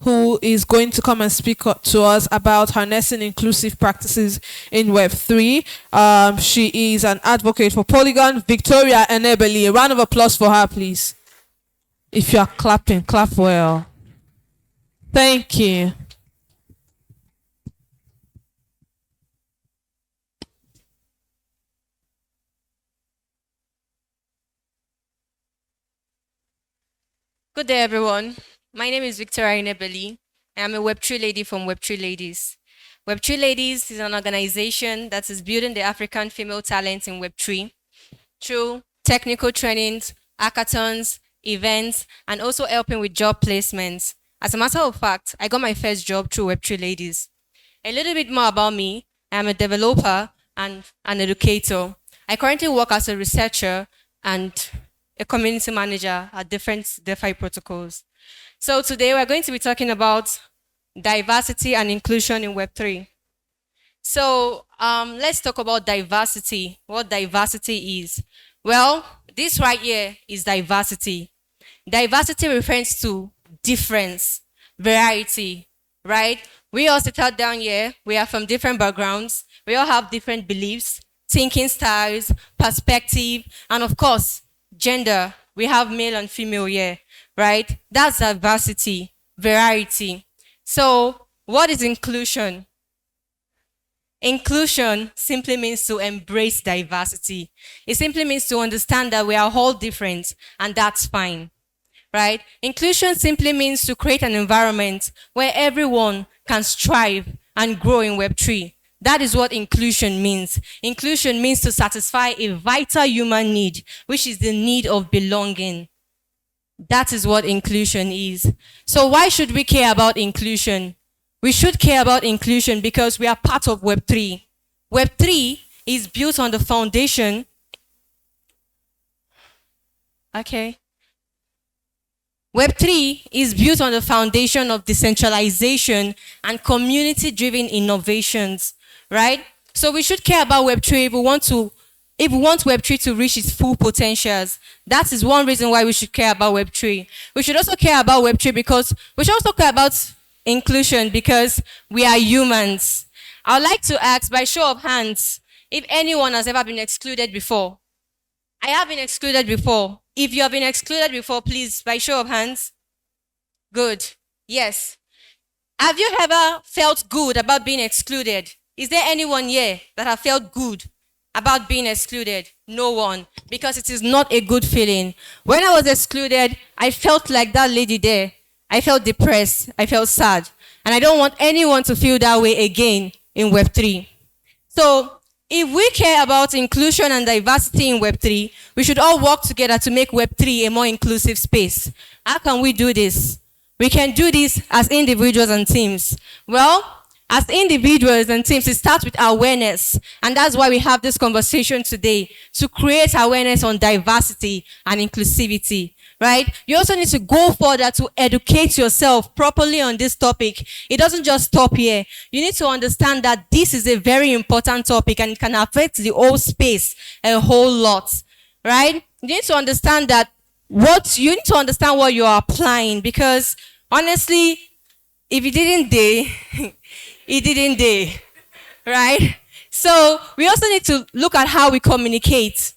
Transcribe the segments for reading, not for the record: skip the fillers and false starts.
who is going to come and speak to us about harnessing inclusive practices in Web3. She is an advocate for Polygon, Victoria Enebeli. A round of applause for her, please. If you are clapping, clap well. Thank you. Good day, everyone. My name is Victoria Enebeli. I am a Web3 lady from Web3 Ladies. Web3 Ladies is an organization that is building the African female talent in Web3 through technical trainings, hackathons, events, and also helping with job placements. As a matter of fact, I got my first job through Web3 Ladies. A little bit more about me. I am a developer and an educator. I currently work as a researcher and a community manager at different DeFi protocols. So today we're going to be talking about diversity and inclusion in Web3. So let's talk about diversity, what diversity is. Well, this right here is diversity. Diversity refers to difference, variety, right? We all sit out down here, we are from different backgrounds, we all have different beliefs, thinking styles, perspective, and of course, gender. We have male and female here, right? That's diversity, variety. So what is inclusion? Inclusion simply means to embrace diversity. It simply means to understand that we are all different, and that's fine, right? Inclusion simply means to create an environment where everyone can strive and grow in Web3. That is what inclusion means. Inclusion means to satisfy a vital human need, which is the need of belonging. That is what inclusion is. So why should we care about inclusion? We should care about inclusion because we are part of Web3. Web3 is built on the foundation. Okay. Web3 is built on the foundation of decentralization and community-driven innovations, right? So we should care about Web3 if we want Web3 to reach its full potentials. That is one reason why we should care about Web3. We should also care about Web3 because we should also care about inclusion because we are humans. I would like to ask by show of hands if anyone has ever been excluded before. I have been excluded before. If you have been excluded before, please, by show of hands. Good. Yes. Have you ever felt good about being excluded? Is there anyone here that have felt good about being excluded? No one, because it is not a good feeling. When I was excluded, I felt like that lady there. I felt depressed. I felt sad. And I don't want anyone to feel that way again in Web3. So, if we care about inclusion and diversity in Web3, we should all work together to make Web3 a more inclusive space. How can we do this? We can do this as individuals and teams. Well, as individuals and teams, it starts with awareness. And that's why we have this conversation today, to create awareness on diversity and inclusivity. Right? You also need to go further to educate yourself properly on this topic. It doesn't just stop here. You need to understand that this is a very important topic and it can affect the whole space a whole lot. Right? You need to understand that what you are applying, because honestly, if it didn't day, it didn't day. Right? So we also need to look at how we communicate.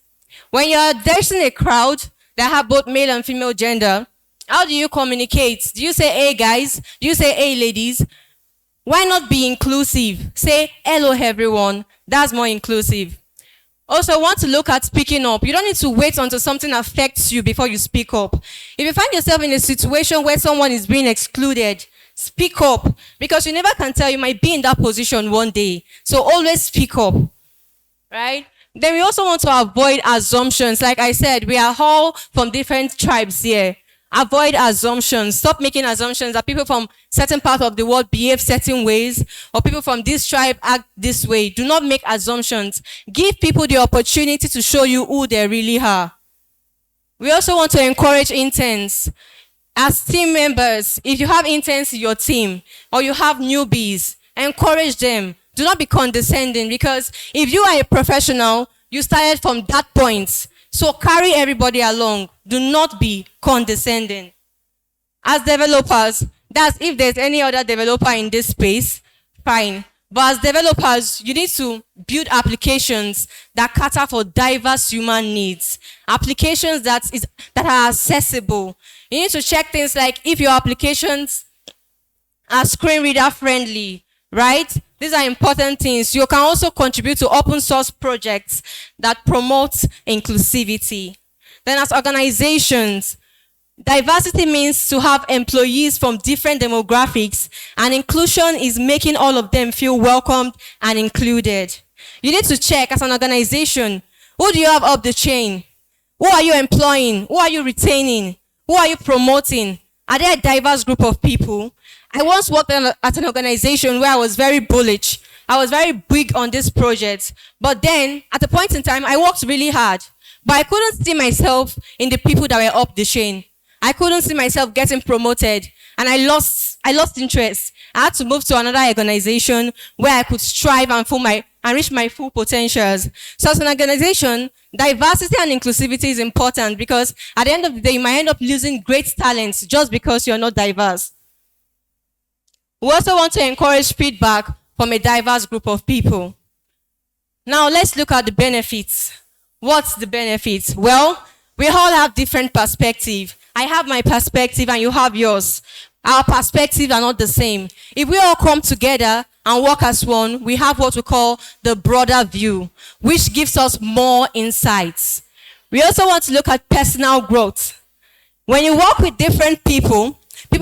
When you're addressing a crowd that have both male and female gender, how do you communicate? Do you say, hey guys? Do you say, hey ladies? Why not be inclusive? Say, hello everyone. That's more inclusive. Also, I want to look at speaking up. You don't need to wait until something affects you before you speak up. If you find yourself in a situation where someone is being excluded, speak up. Because you never can tell, you might be in that position one day. So always speak up. Right? Then we also want to avoid assumptions. Like I said, we are all from different tribes here. Avoid assumptions. Stop making assumptions that people from certain parts of the world behave certain ways, or people from this tribe act this way. Do not make assumptions. Give people the opportunity to show you who they really are. We also want to encourage interns. As team members, if you have interns in your team, or you have newbies, encourage them. Do not be condescending, because if you are a professional, you started from that point. So carry everybody along. Do not be condescending. As developers, That's if there's any other developer in this space, fine. But as developers, you need to build applications that cater for diverse human needs. Applications that are accessible. You need to check things like if your applications are screen reader friendly, right? These are important things. You can also contribute to open source projects that promote inclusivity. Then as organizations, diversity means to have employees from different demographics, and inclusion is making all of them feel welcomed and included. You need to check as an organization, who do you have up the chain? Who are you employing? Who are you retaining? Who are you promoting? Are there a diverse group of people? I once worked at an organization where I was very bullish. I was very big on this project. But then, at a point in time, I worked really hard. But I couldn't see myself in the people that were up the chain. I couldn't see myself getting promoted. And I lost interest. I had to move to another organization where I could strive and reach my full potentials. So as an organization, diversity and inclusivity is important because at the end of the day, you might end up losing great talents just because you're not diverse. We also want to encourage feedback from a diverse group of people. Now let's look at the benefits. What's the benefits? Well, we all have different perspectives. I have my perspective and you have yours. Our perspectives are not the same. If we all come together and work as one, we have what we call the broader view, which gives us more insights. We also want to look at personal growth. When you work with different people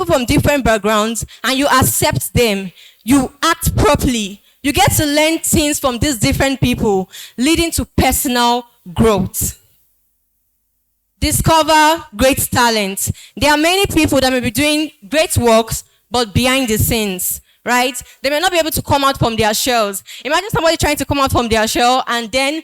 from different backgrounds, and you accept them, you act properly, you get to learn things from these different people, leading to personal growth. Discover great talent. There are many people that may be doing great works, but behind the scenes, right? They may not be able to come out from their shells. Imagine somebody trying to come out from their shell, and then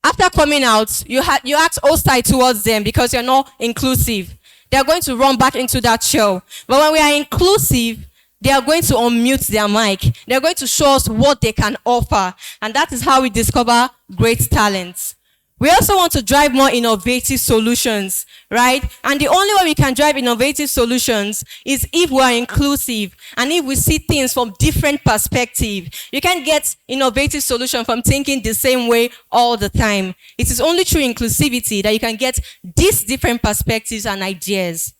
after coming out, you act hostile towards them because you're not inclusive. They're going to run back into that shell. But when we are inclusive, they are going to unmute their mic. They're going to show us what they can offer. And that is how we discover great talents. We also want to drive more innovative solutions, right? And the only way we can drive innovative solutions is if we are inclusive and if we see things from different perspectives. You can't get innovative solution from thinking the same way all the time. It is only through inclusivity that you can get these different perspectives and ideas.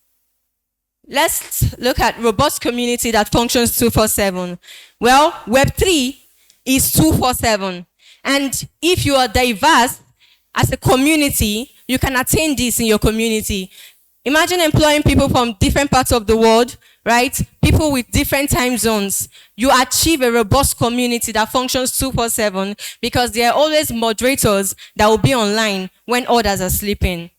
Let's look at robust community that functions 24/7. Well, Web3 is 24/7. And if you are diverse, as a community, you can attain this in your community. Imagine employing people from different parts of the world, right? People with different time zones. You achieve a robust community that functions 24/7 because there are always moderators that will be online when others are sleeping.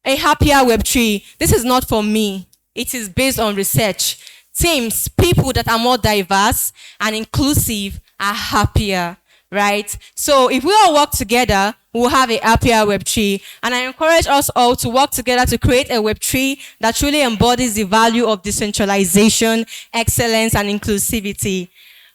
A happier Web3. This is not for me. It is based on research. Teams, people that are more diverse and inclusive are happier. Right? So if we all work together, we'll have a happier Web3. And I encourage us all to work together to create a Web3 that truly embodies the value of decentralization, excellence, and inclusivity.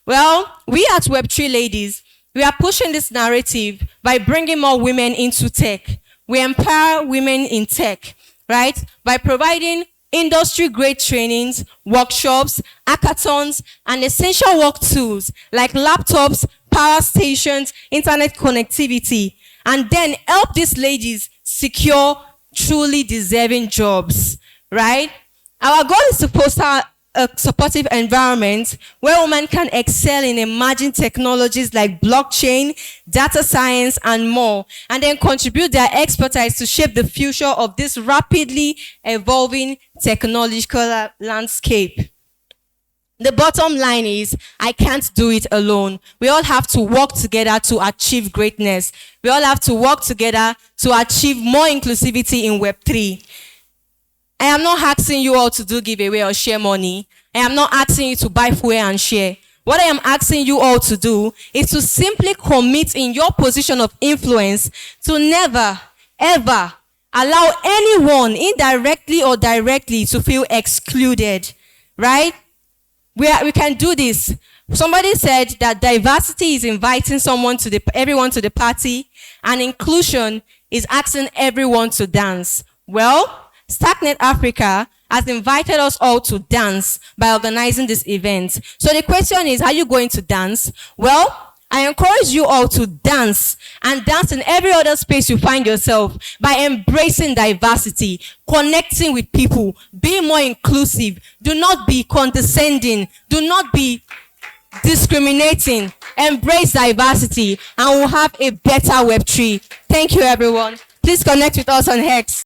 Well, we at Web3 Ladies, we are pushing this narrative by bringing more women into tech. We empower women in tech, right? By providing industry-grade trainings, workshops, hackathons, and essential work tools like laptops, power stations, internet connectivity, and then help these ladies secure truly deserving jobs, right? Our goal is to foster a supportive environment where women can excel in emerging technologies like blockchain, data science, and more, and then contribute their expertise to shape the future of this rapidly evolving technological landscape. The bottom line is, I can't do it alone. We all have to work together to achieve greatness. We all have to work together to achieve more inclusivity in Web3. I am not asking you all to do giveaway or share money. I am not asking you to buy fuel and share. What I am asking you all to do is to simply commit in your position of influence to never, ever allow anyone, indirectly or directly, to feel excluded, right? We can do this. Somebody said that diversity is inviting everyone to the party, and inclusion is asking everyone to dance. Well, Starknet Africa has invited us all to dance by organizing this event. So the question is, are you going to dance? Well, I encourage you all to dance and dance in every other space you find yourself by embracing diversity, connecting with people, being more inclusive. Do not be condescending. Do not be discriminating. Embrace diversity and we'll have a better Web3. Thank you, everyone. Please connect with us on Hex.